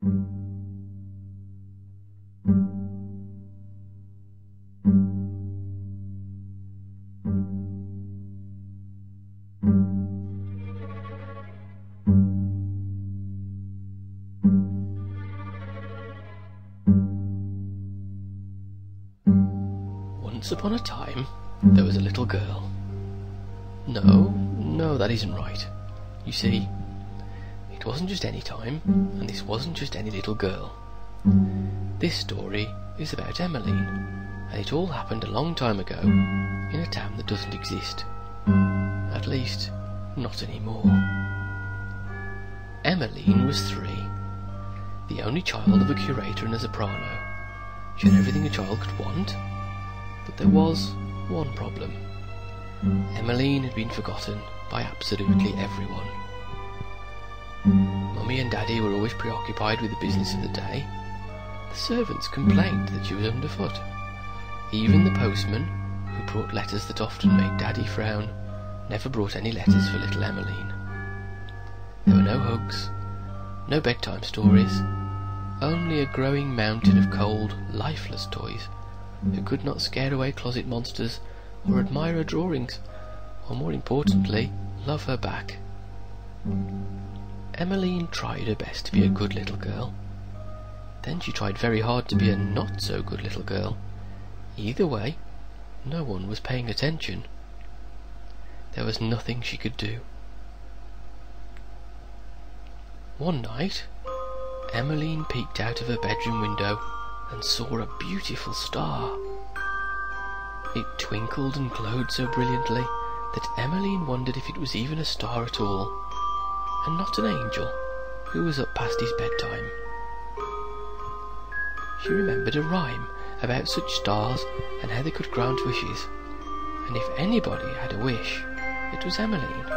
Once upon a time, there was a little girl. No, that isn't right. You see, it wasn't just any time, and this wasn't just any little girl. This story is about Emmeline, and it all happened a long time ago in a town that doesn't exist. At least, not anymore. Emmeline was 3, the only child of a curator and a soprano. She had everything a child could want, but there was one problem. Emmeline had been forgotten by absolutely everyone. Mummy and Daddy were always preoccupied with the business of the day. The servants complained that she was underfoot. Even the postman, who brought letters that often made Daddy frown, never brought any letters for little Emmeline. There were no hugs, no bedtime stories, only a growing mountain of cold, lifeless toys who could not scare away closet monsters or admire her drawings, or more importantly, love her back. Emmeline tried her best to be a good little girl. Then she tried very hard to be a not-so-good little girl. Either way, no one was paying attention. There was nothing she could do. One night, Emmeline peeked out of her bedroom window and saw a beautiful star. It twinkled and glowed so brilliantly that Emmeline wondered if it was even a star at all, and not an angel who was up past his bedtime. She remembered a rhyme about such stars and how they could grant wishes, and if anybody had a wish, it was Emmeline.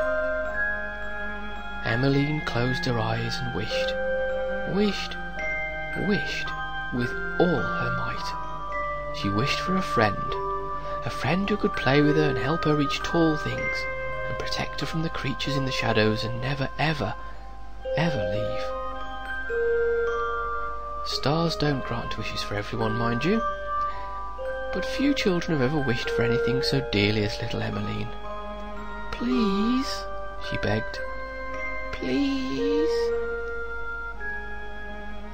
Emmeline closed her eyes and wished with all her might. She wished for a friend who could play with her and help her reach tall things, and protect her from the creatures in the shadows and never, ever leave. Stars don't grant wishes for everyone, mind you, but few children have ever wished for anything so dearly as little Emmeline. "Please," she begged, "please."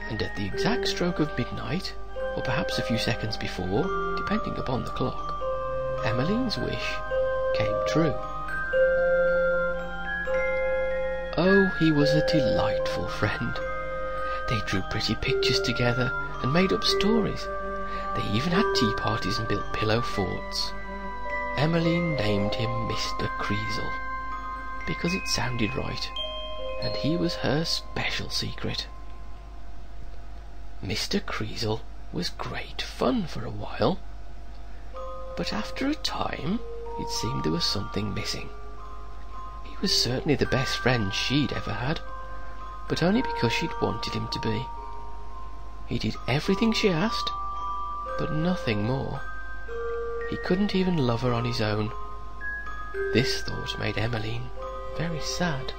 And at the exact stroke of midnight, or perhaps a few seconds before, depending upon the clock, Emmeline's wish came true. Oh, he was a delightful friend. They drew pretty pictures together and made up stories. They even had tea parties and built pillow forts. Emmeline named him Mr. Kreisel, because it sounded right, and he was her special secret. Mr. Kreisel was great fun for a while, but after a time it seemed there was something missing. He was certainly the best friend she'd ever had, but only because she'd wanted him to be. He did everything she asked, but nothing more. He couldn't even love her on his own. This thought made Emmeline very sad.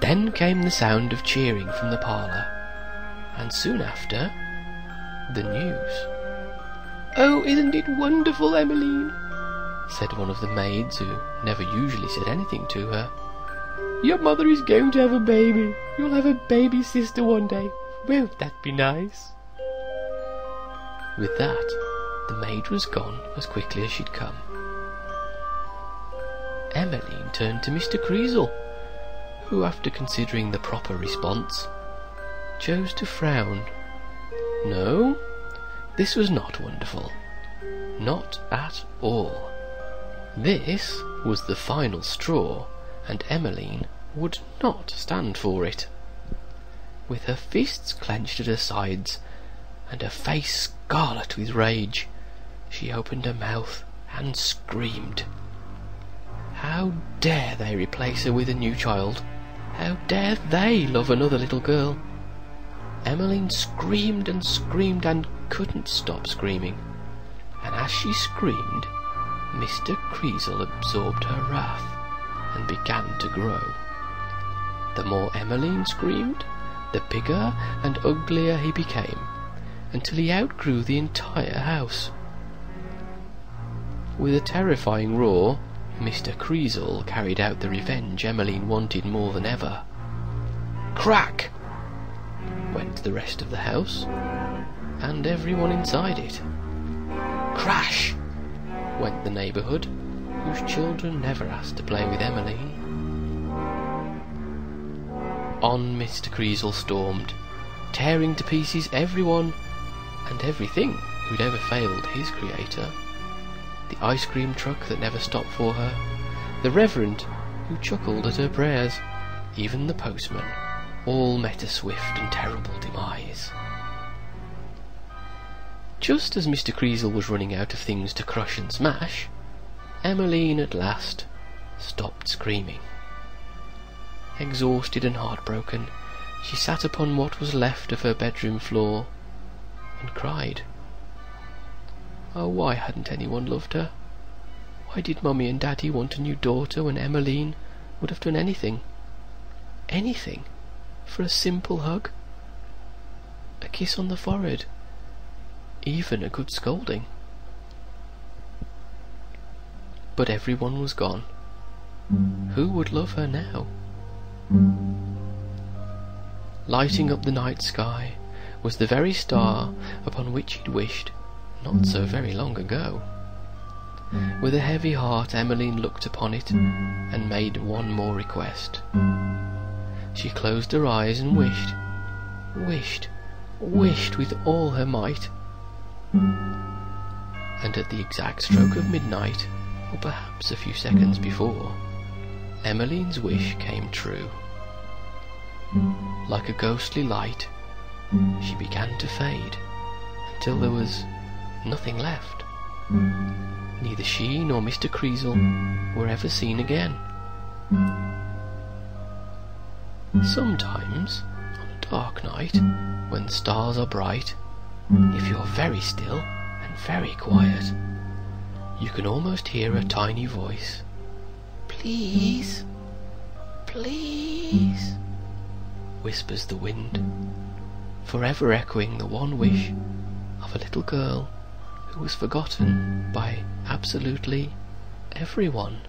Then came the sound of cheering from the parlour, and soon after, the news. "Oh, isn't it wonderful, Emmeline?" said one of the maids, who never usually said anything to her. "Your mother is going to have a baby. You'll have a baby sister one day. Won't that be nice?" With that, the maid was gone as quickly as she'd come. Emmeline turned to Mr. Kreisel, who, after considering the proper response, chose to frown. No, this was not wonderful. Not at all. This was the final straw, and Emmeline would not stand for it. With her fists clenched at her sides, and her face scarlet with rage, she opened her mouth and screamed. How dare they replace her with a new child? How dare they love another little girl? Emmeline screamed and screamed and couldn't stop screaming, and as she screamed, Mr. Kreisel absorbed her wrath and began to grow. The more Emmeline screamed, the bigger and uglier he became, until he outgrew the entire house. With a terrifying roar, Mr. ChRSk carried out the revenge Emmeline wanted more than ever. Crack! Went the rest of the house, and everyone inside it. Crash! Went the neighbourhood, whose children never asked to play with Emmeline. On Mr. ChRSk stormed, tearing to pieces everyone and everything who'd ever failed his creator. The ice cream truck that never stopped for her, the reverend who chuckled at her prayers, even the postman, all met a swift and terrible demise. Just as Mr. ChRSk was running out of things to crush and smash, Emmeline at last stopped screaming. Exhausted and heartbroken, she sat upon what was left of her bedroom floor and cried. Oh, why hadn't anyone loved her? Why did Mummy and Daddy want a new daughter when Emmeline would have done anything, for a simple hug, a kiss on the forehead, even a good scolding? But everyone was gone. Who would love her now? Lighting up the night sky was the very star upon which he'd wished not so very long ago. With a heavy heart, Emmeline looked upon it and made one more request. She closed her eyes and wished with all her might. And at the exact stroke of midnight, or perhaps a few seconds before, Emmeline's wish came true. Like a ghostly light, she began to fade until there was nothing left. Neither she nor Mr. ChRSk were ever seen again. Sometimes, on a dark night, when the stars are bright, if you're very still and very quiet, you can almost hear a tiny voice. Please, please, whispers the wind, forever echoing the one wish of a little girl who was forgotten by absolutely everyone.